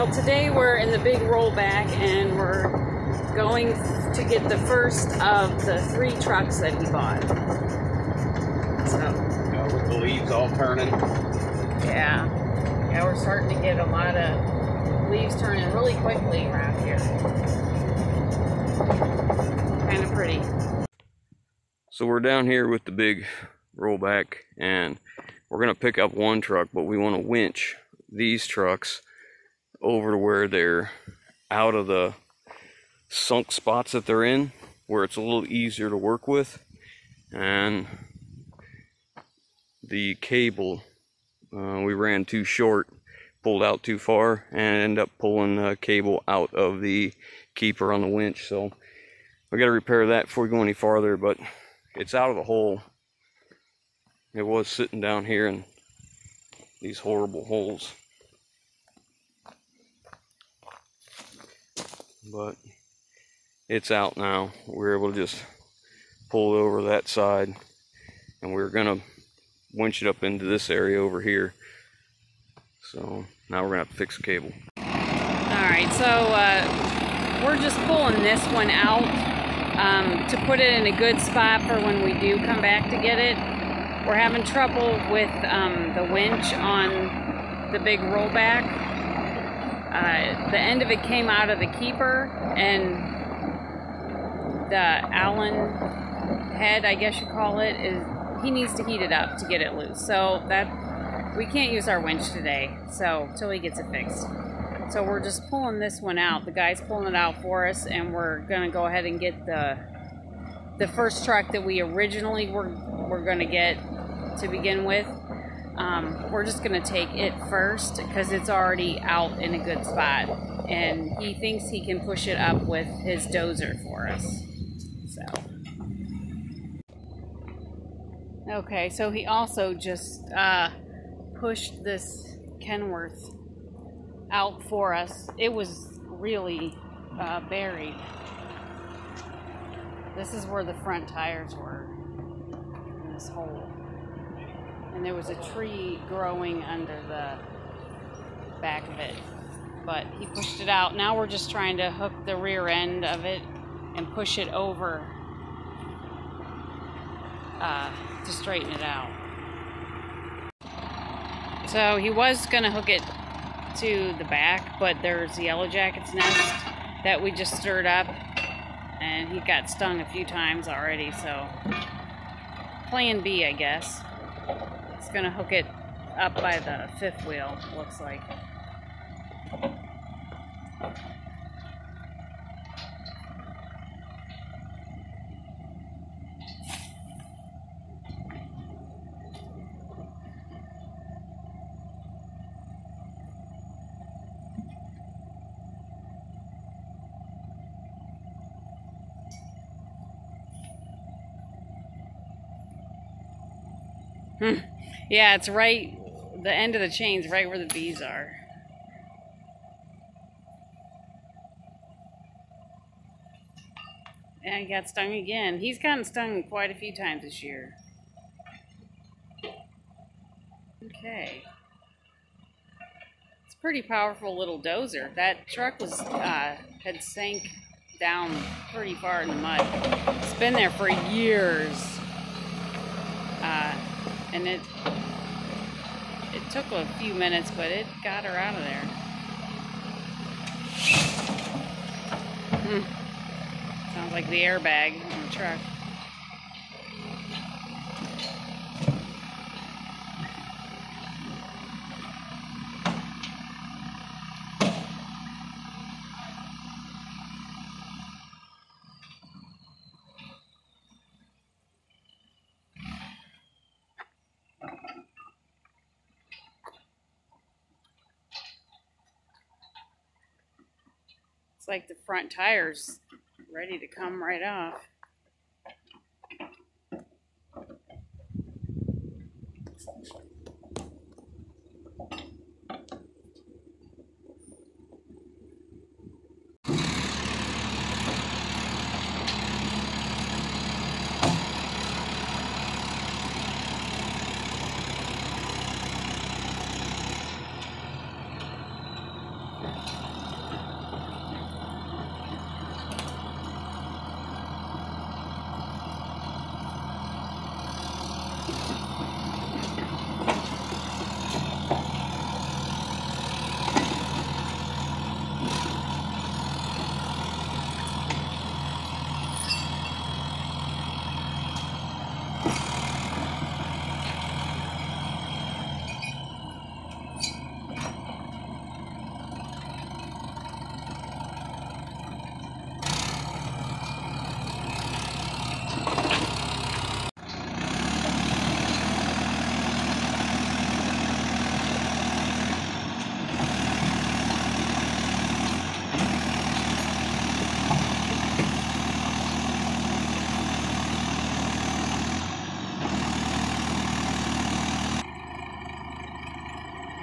Well, today we're in the big rollback and we're going to get the first of the 3 trucks that he bought. So, with the leaves all turning. Yeah, we're starting to get a lot of leaves turning really quickly around here. Kind of pretty. So we're down here with the big rollback and we're going to pick up 1 truck, but we want to winch these trucks over to where they're out of the sunk spots that they're in, where it's a little easier to work with. And the cable, we ran too short, pulled out too far, and ended up pulling the cable out of the keeper on the winch. So we got to repair that before we go any farther, but it's out of the hole. It was sitting down here in these horrible holes. But it's out now. We're able to just pull it over that side, and we're gonna winch it up into this area over here. So now we're gonna have to fix the cable. Alright, so we're just pulling this one out to put it in a good spot for when we do come back to get it. We're having trouble with the winch on the big rollback. The end of it came out of the keeper, and the Allen head, I guess you call it, he needs to heat it up to get it loose. So that we can't use our winch today, so till he gets it fixed. So we're just pulling this one out. The guy's pulling it out for us, and we're gonna go ahead and get the first truck that we originally were gonna get to begin with. We're just gonna take it first because it's already out in a good spot, and he thinks he can push it up with his dozer for us. So okay, so he also just pushed this Kenworth out for us. It was really buried. This is where the front tires were, in this hole. And there was a tree growing under the back of it. But he pushed it out. Now we're just trying to hook the rear end of it and push it over to straighten it out. So he was going to hook it to the back, but there's the yellow jacket's nest that we just stirred up, and he got stung a few times already, so plan B, I guess. It's gonna hook it up by the 5th wheel, looks like. Yeah, it's right, the end of the chain's right where the bees are. And he got stung again. He's gotten stung quite a few times this year. Okay. It's a pretty powerful little dozer. That truck was had sank down pretty far in the mud. It's been there for years. And it took a few minutes, but it got her out of there. Sounds like the airbag on the truck. It's like the front tire's ready to come right off.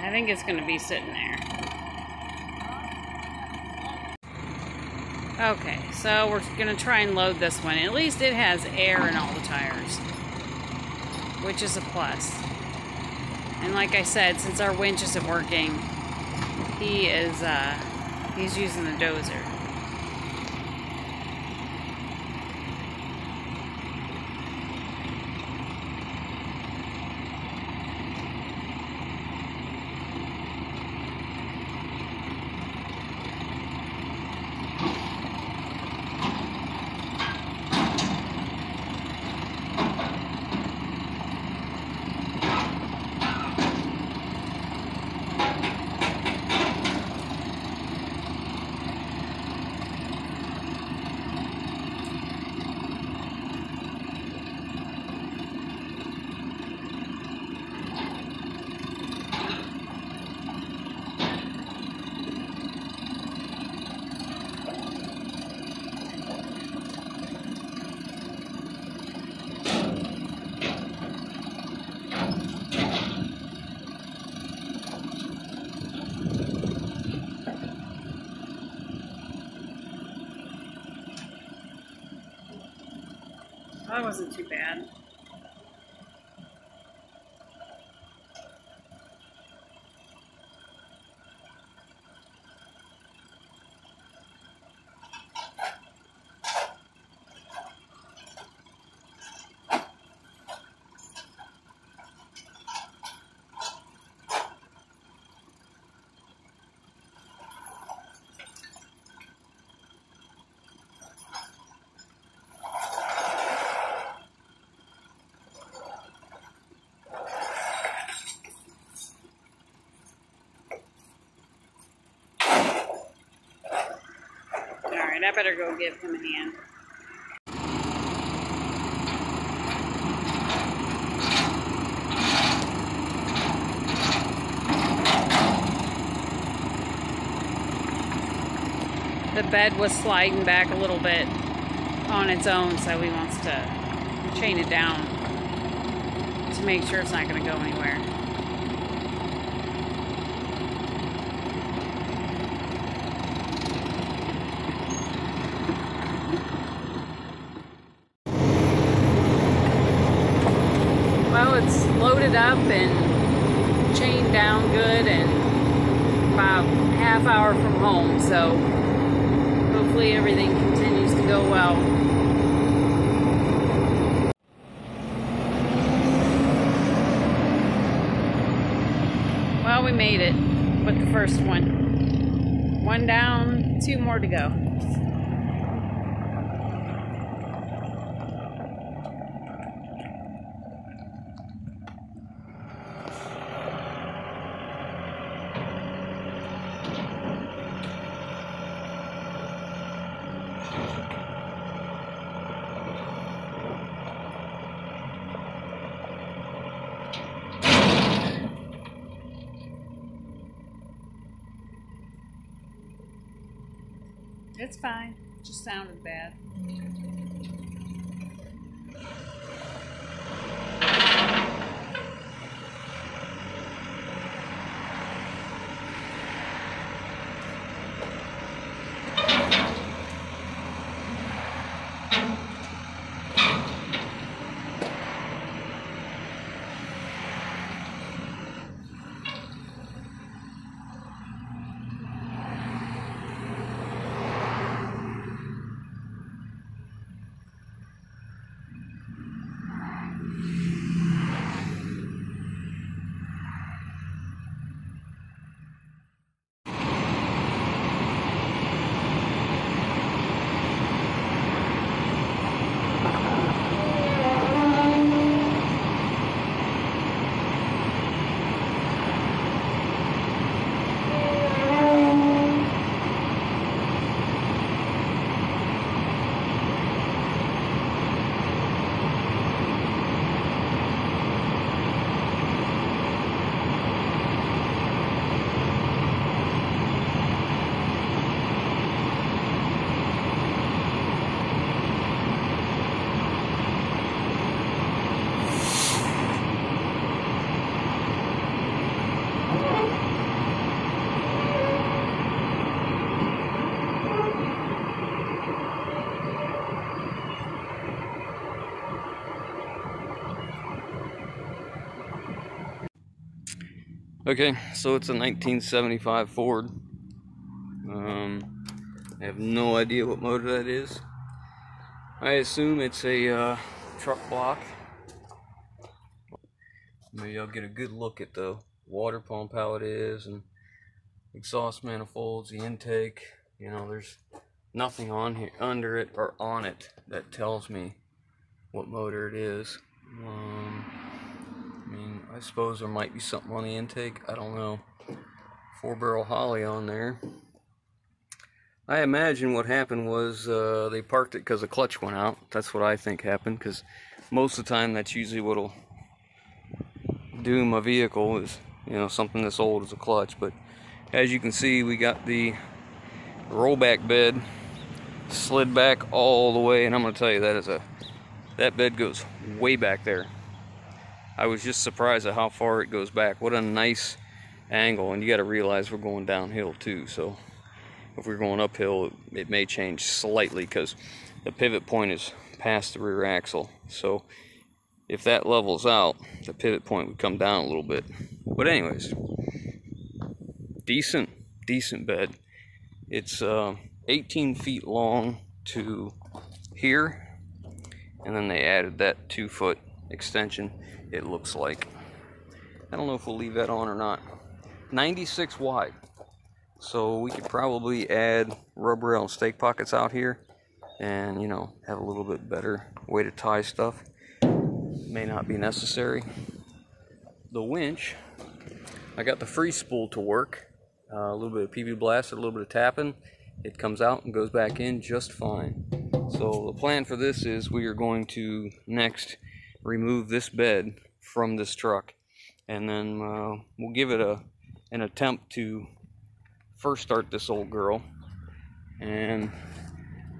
I think it's going to be sitting there. Okay, so we're going to try and load this one. At least it has air in all the tires, which is a plus. And like I said, since our winch isn't working, he's using the dozer. That wasn't too bad. I better go give him a hand. The bed was sliding back a little bit on its own, so he wants to chain it down to make sure it's not going to go anywhere. It's loaded up and chained down good and about half hour from home, so hopefully everything continues to go well. Well, we made it with the first one. One down, two more to go. It's fine. Just sounded bad. Okay, so it's a 1975 Ford. I have no idea what motor that is. I assume it's a truck block. Maybe I'll get a good look at the water pump, how it is, and exhaust manifolds, the intake. You know, there's nothing on here, under it, or on it that tells me what motor it is. I mean, I suppose there might be something on the intake. I don't know. 4-barrel Holly on there. I imagine what happened was they parked it because the clutch went out. That's what I think happened, because most of the time that's usually what'll doom a vehicle, is, you know, something this old as a clutch. But as you can see, we got the rollback bed slid back all the way, and I'm going to tell you, that bed goes way back there. I was just surprised at how far it goes back. What a nice angle. And you got to realize we're going downhill too, so if we're going uphill, it may change slightly because the pivot point is past the rear axle. So if that levels out, the pivot point would come down a little bit. But anyways, decent bed. It's 18 feet long to here, and then they added that 2-foot extension, it looks like. I don't know if we'll leave that on or not. 96 wide, so we could probably add rub rail and stake pockets out here, and, you know, have a little bit better way to tie stuff. May not be necessary. The winch, I got the free spool to work. A little bit of PB blast, a little bit of tapping. It comes out and goes back in just fine. So the plan for this is we are going to next remove this bed from this truck, and then we'll give it an attempt to first start this old girl and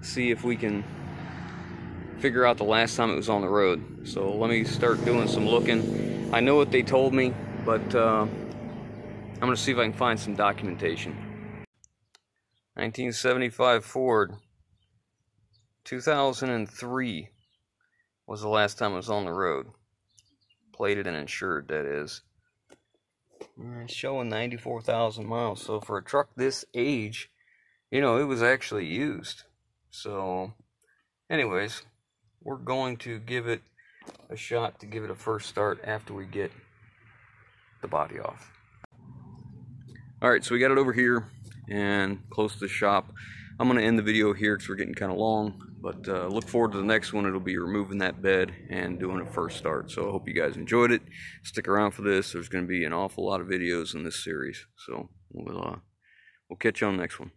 see if we can figure out the last time it was on the road. So let me start doing some looking. I know what they told me, but I'm going to see if I can find some documentation. 1975 Ford. 2003 was the last time it was on the road. Plated and insured, that is. It's showing 94,000 miles. So for a truck this age, you know, it was actually used. So anyways, we're going to give it a shot to give it a first start after we get the body off. Alright, so we got it over here and close to the shop. I'm going to end the video here because we're getting kind of long, but look forward to the next one. It'll be removing that bed and doing a first start. So I hope you guys enjoyed it. Stick around for this. There's going to be an awful lot of videos in this series. So we'll catch you on the next one.